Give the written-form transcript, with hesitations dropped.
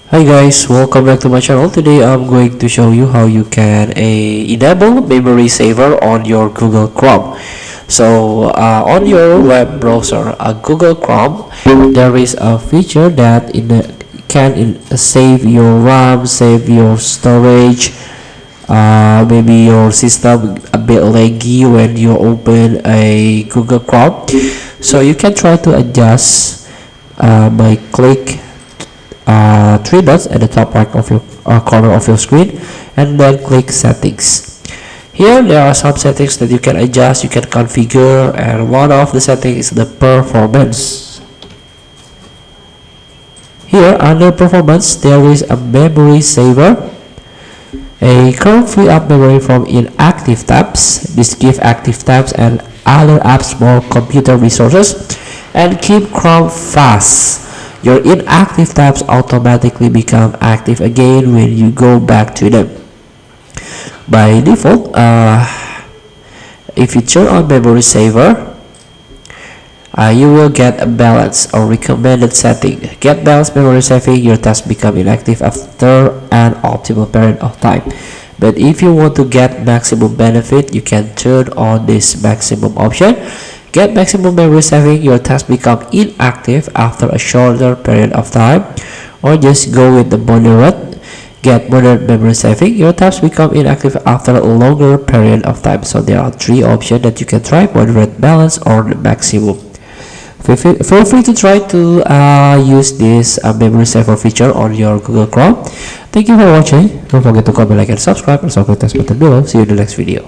Hi guys, welcome back to my channel. Today I'm going to show you how you can enable memory saver on your Google Chrome. So on your web browser, Google Chrome, there is a feature that can save your RAM, save your storage. Maybe your system a bit laggy when you open a Google Chrome. So you can try to adjust by click three dots at the top right of your corner of your screen, and then click settings. Here there are some settings that you can adjust, you can configure, and one of the settings is the performance. Here under performance there is a memory saver. A Chrome free up memory from inactive tabs. This gives active tabs and other apps more computer resources and keep Chrome fast. Your inactive tabs automatically become active again when you go back to them. By default, if you turn on memory saver, you will get a balance or recommended setting. Get balanced memory saving, your tasks become inactive after an optimal period of time. But if you want to get maximum benefit, you can turn on this maximum option. Get maximum memory saving, your tasks become inactive after a shorter period of time, or just go with the moderate. Get moderate memory saving, your tabs become inactive after a longer period of time. So there are three options that you can try: moderate, balance, or the maximum. Feel free to try to use this memory saver feature on your Google Chrome. Thank you for watching. Don't forget to comment, like, and subscribe, and also click the button below. See you in the next video.